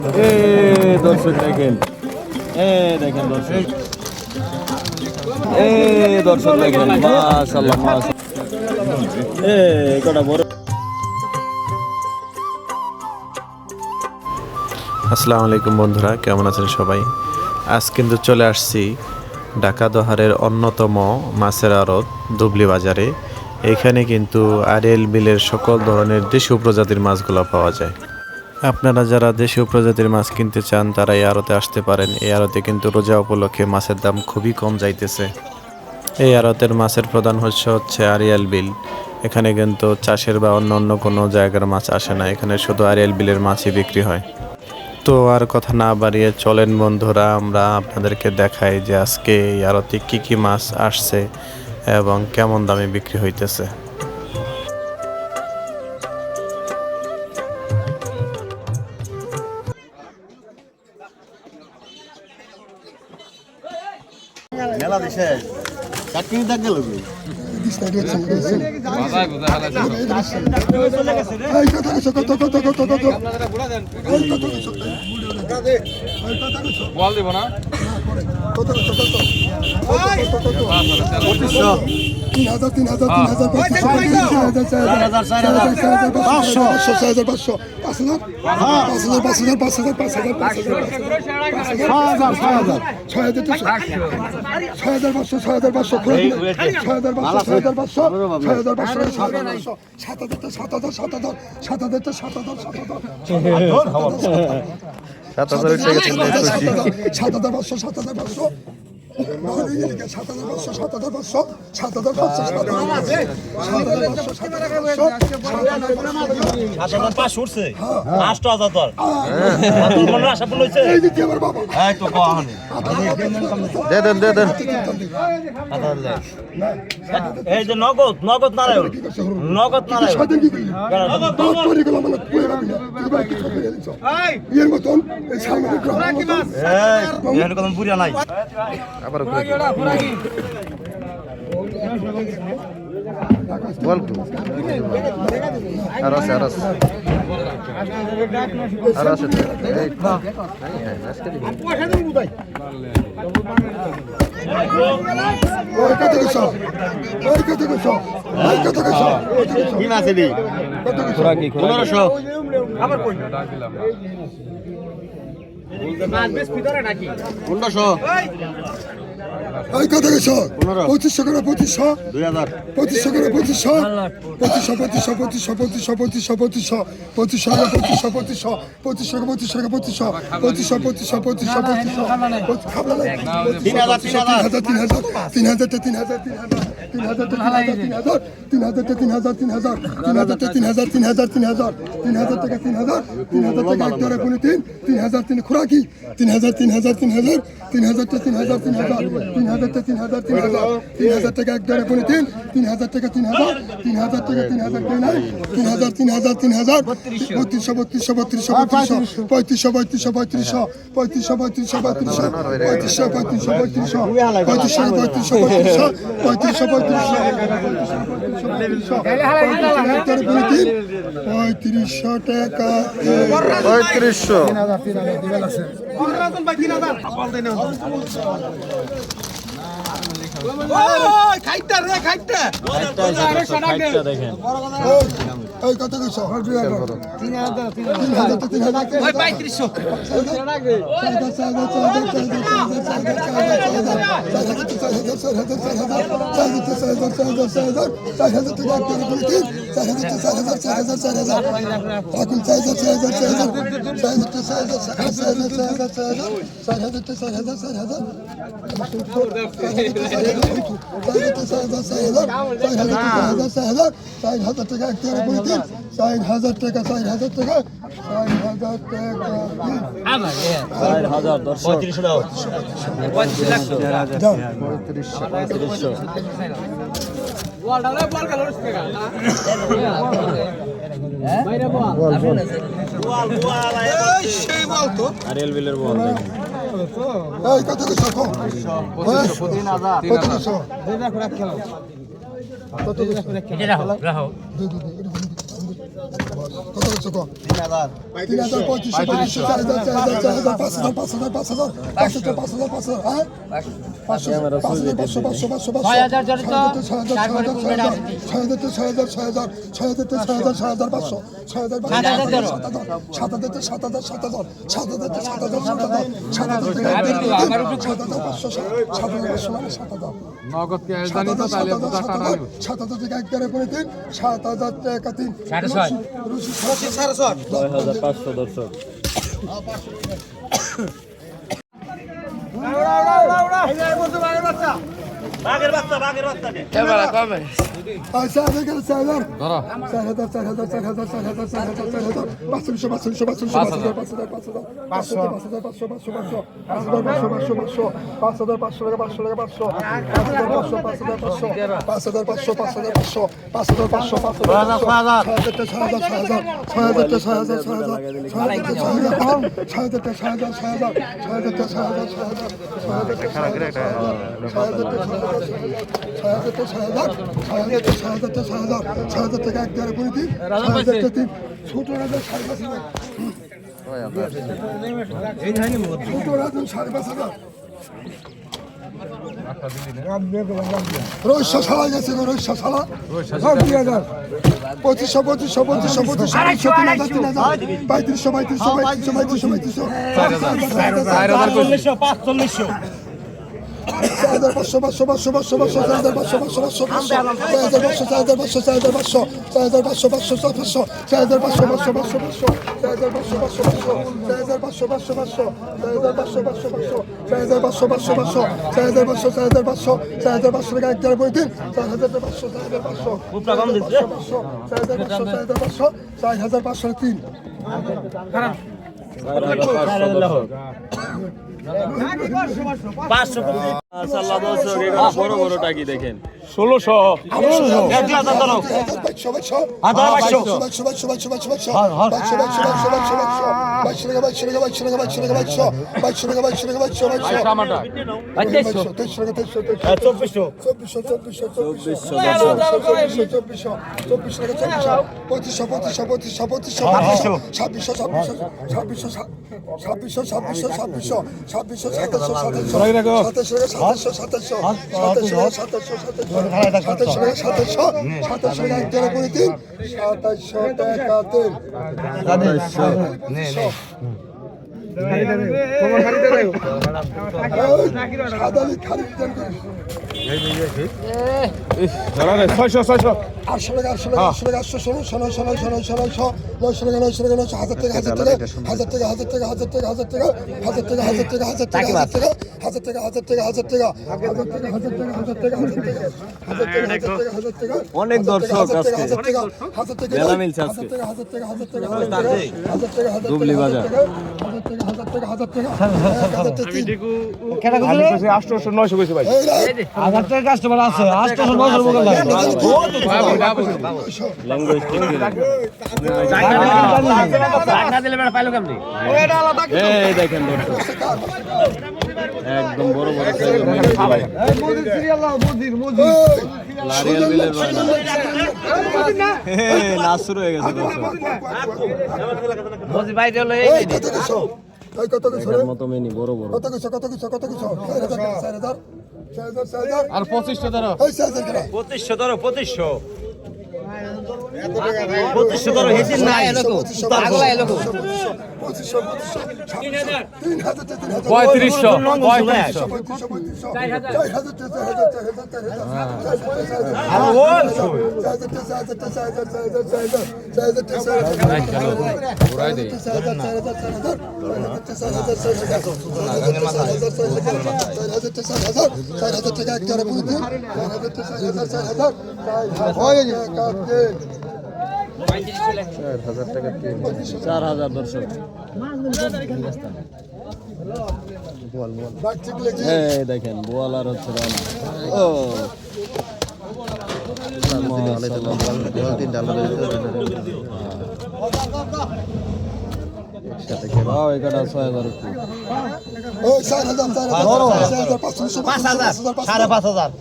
দর্শক দেখেন, দেখেন দর্শক, দর্শক দেখেন, মাশাআল্লাহ মাশাআল্লাহ, কটা বড়। আসসালামু আলাইকুম বন্ধুরা, কেমন আছেন সবাই? আজ কিন্তু চলে আসছি ঢাকা দহারের অন্যতম মাছের আড়ত ধুবলি বাজারে। এখানে কিন্তু আড়িয়াল বিলের সকল ধরনের দেশীয় প্রজাতির মাছগুলো পাওয়া যায়। আপনারা যারা দেশীয় প্রজাতির মাছ কিনতে চান তারা এই আড়তে আসতে পারেন। এই আড়তে কিন্তু রোজা উপলক্ষে মাছের দাম খুবই কম যাইতেছে। এই আড়তের মাছের প্রধান হচ্ছে আড়িয়াল বিল। এখানে কিন্তু চাষের বা অন্য কোনো জায়গার মাছ আসে না, এখানে শুধু আড়িয়াল বিলের মাছই বিক্রি হয়। তো আর কথা না বাড়িয়ে চলেন বন্ধুরা, আমরা আপনাদেরকে দেখাই যে আজকে এই আড়তে কী কী মাছ আসছে এবং কেমন দামে বিক্রি হইতেছে। মেলা দিছে চাকরি দেখ গেল বল দিব না এই যে নগদ নগদ নারায়ণ নগদ নারায়ণ বুড়িয়া নাই আবার বল আর আছে কি মাছ এলি 1500 আবার কই মাছ বেশ ভিতরে নাকি 1500 কত গেছো 2500 করে 2500 2000 2500 করে 2500 2500 3000 টাকা এক ধরে পড়ে 3000 টাকা 3000 3000 টাকা 3000 টাকা নাই 3000 3000 দেখেন কত গেছো 4000 টাকা এক টাকা বলে দিন 4000 টাকা 4000 টাকা 4000 দর্শক 3500 দাও 3500 আড়িয়াল বিলের বল কত কিছু কত কত কো 3000 3000 3500 4000 5000 5000 হ্যাঁ নগদ ক্যাশ জানি তো তাহলে তো টাকা নাই 7000 টাকা একবারে করে দিন 7000 টাকা 3 6500 দর্শক আচ্ছা দেখেন স্যার ধরো 6,000 টাকা একবারে করে দিন 6,000 টাকা 3 ছোট রাজার 5,500 ছোট রাজার 5,500 রইসা শালা গেছে রইসা শালা 2,000 2500 বড় বড় টাকি দেখেন অনেক দর্শক আজকে মেলা মিলছে আজকে দুবলি বাজার ল্যাঙ্গুয়েজ এই দেখেন দর্শক একদম বড় বড় লারিয়াল বিলের নাচ শুরু হয়ে গেছে দর্শক মতো মেনি বড় বড় আর 2500 ধরো 2500 ধরো 2500 ধরো হেসিন না এলো পাগলা এলো 4,000 দর্শক এই দেখেন বোয়াল আর হচ্ছে ও ওই 4,000 500 5,000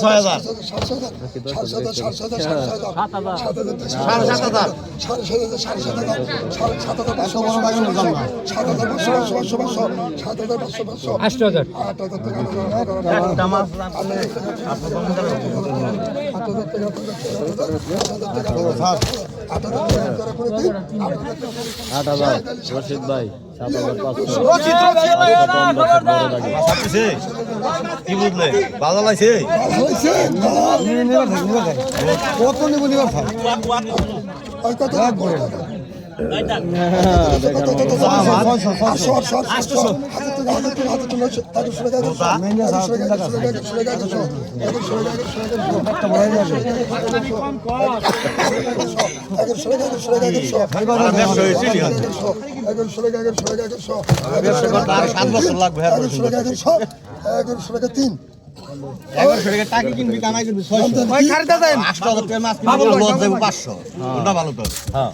5,500 রশিদ ভাই 7,500 কি বুঝলে ভালো লাগছে কত নেব নিবার ওই কত টাকা কিনবি কামাই কিনবি 600 500 কোনটা ভালো তো হ্যাঁ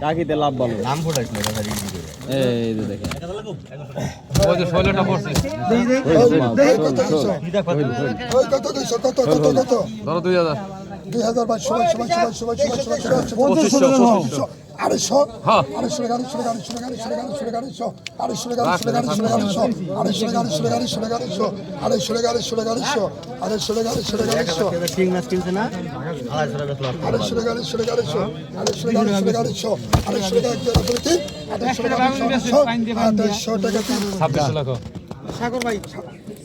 কাকিতে লাভ ভালো নাম ফোটাইছ না এই যে দেখেন ওই যে 16টা পড়ছে ধরো 2000 ঠিক মাছ কিনছে না 26 লাখ সাগর ভাই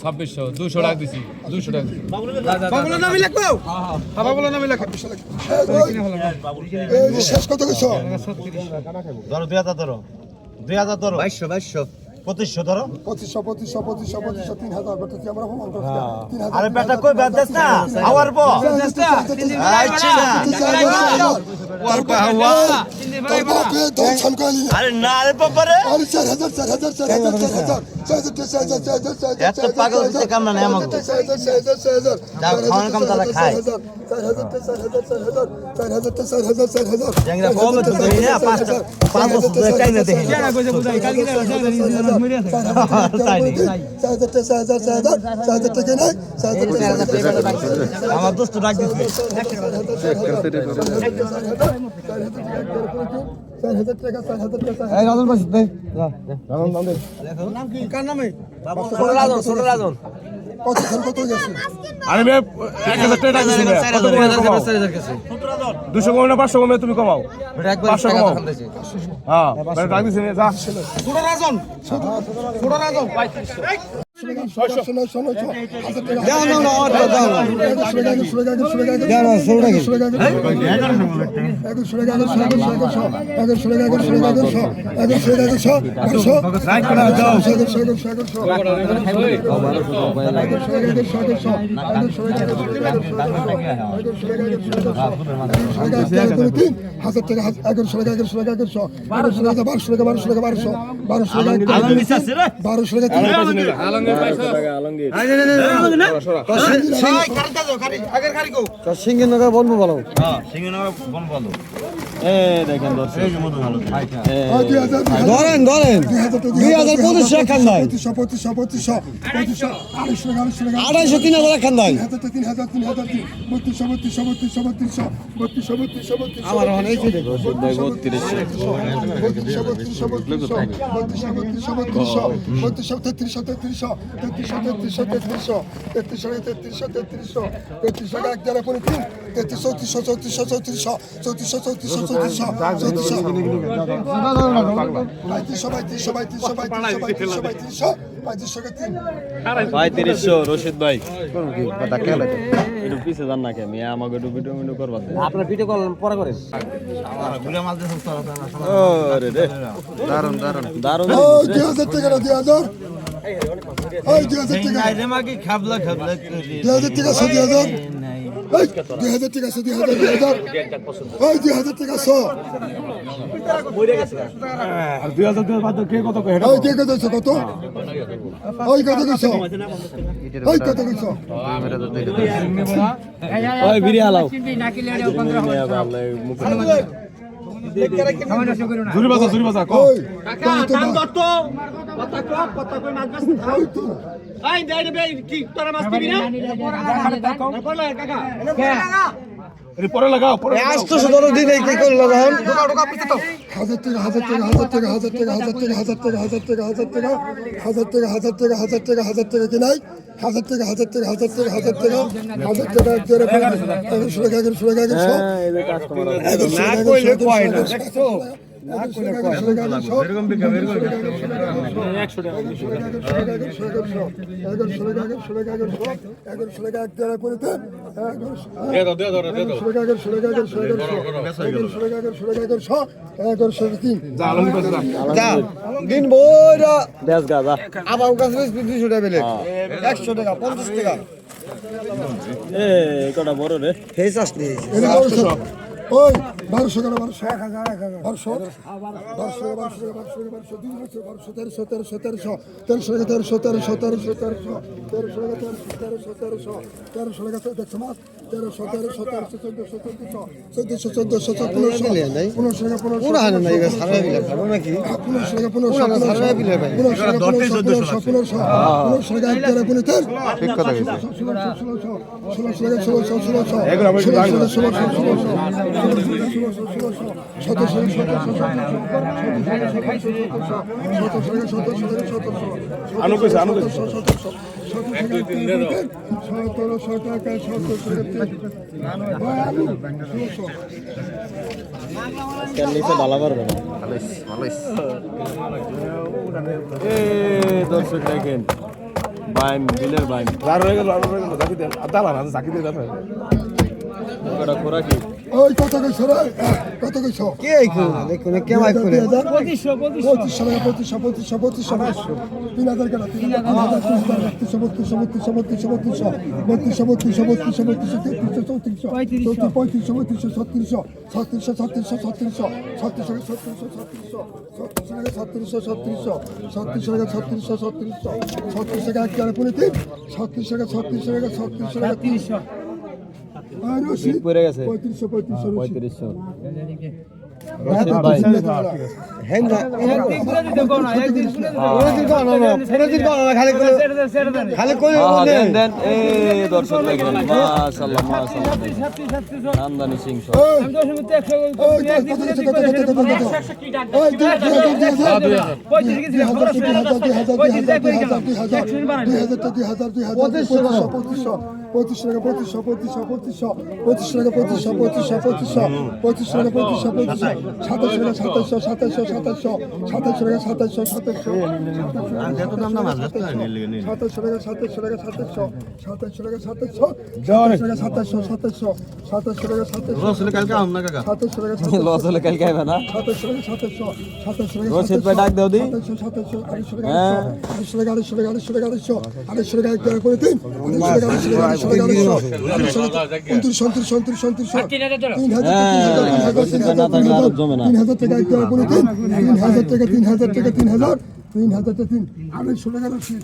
2600 200 টাকা দিছি 200 টাকা দিছি বাবুলা নামই লিখবো হ্যাঁ বাবুলা নামই লিখ শেষ কত কিছু ধরো 2000 ধরো 2000 ধরো 2200 2500 ধরো 2500 3,000 বলতে আমরা প্রমাণ করছি 3,000 আরে বেটা কই বাদ দেস না আওয়ার বো আইছি না ওর কো হাওয়া আরে না রে বাবারে এত পাগল হইছে কাম না আমাকে যাও খাওয়ার কাম তারা খায় জাংরা কবে তো দেই না 5 বছর চাই না দেই জানা কইছে বুঝাই কালকে আমার দোস্ত ডাক দিছে আরে ভাই 1000 টাকা দিছি না কত কমাও 200 কমাও না 500 কমাও তুমি কমাও 500 কমাও হ্যাঁ ভাই টাকা দিছি না যা ছোট রাজন সিংহনগর বলবো বলো দেখেন ধরেন 2025 খান ভাই 2,500 3,000 খান ভাই আমার ওখানে এই ছিল 3500 রশিদ ভাই একটু পিছে যান না কে মিয়া আমাকে একটু ভিডিও করবা আপনার ভিডিও কল পরে করেন ওরে রে দারুন 2000 টাকা 2000 ওই 2000 টাকা আইরে মাগি খাবলা 2000 টাকা 2000 ওই 2000 টাকা 2000 ওই 2000 টাকা 100 আর 2000 টাকা বাদ কে কত কয় ওই কে কত কত ওই কত কইছো ওই কত কইছো ওই ভিডিও হালাও জুরি বাজা কম ওই ওই তো এর পরে লাগাও পরে লাগাও। হাজার টাকা হাজার টাকা হাজার টাকা হাজার টাকা হাজার টাকা হাজার টাকা হাজার টাকা হাজার টাকা হাজার টাকা হাজার টাকা হাজার টাকা হাজার টাকা কিনাই হাজার টাকা হাজার টাকা হাজার টাকা হাজার টাকা হাজার টাকা 1100 টাকা 1100 টাকা 1100 না কইলে কয় না দেখছো না কইলে কয় এরকম বিকা এরকম 100 টাকা 1100 টাকা করে দে দিন বইরা দেশ গাজা আবার কাছে 200 টাকা বেলে 100 টাকা 50 টাকা এ কটা বড় রে ওই 1200 টাকা 1200 1200 আনো কইছে নিচে ভালো পারবে না এ দর্শক দেখেন বাইম বিলের বাইম আর হয়ে গেল জাকি দে দালা না জাকি দে দাও কটা খোরাকি ওই কত কইছো রে কত কইছো কে আইকো দেখুন কে মাইক করে 2500 3000 কেন 36 পড়ে গেছে 3500 দর্শক দেখেন মাশাআল্লাহ মাশাআল্লাহ আমদানি সিং সব লস হলে কালকে আইবে না রশিদ ভাই ডাক দাও দি জমে না 3000 টাকা 3000 টাকা 3000 টাকা 3000 টাকা 3 আড়াইশো টাকা রসিদ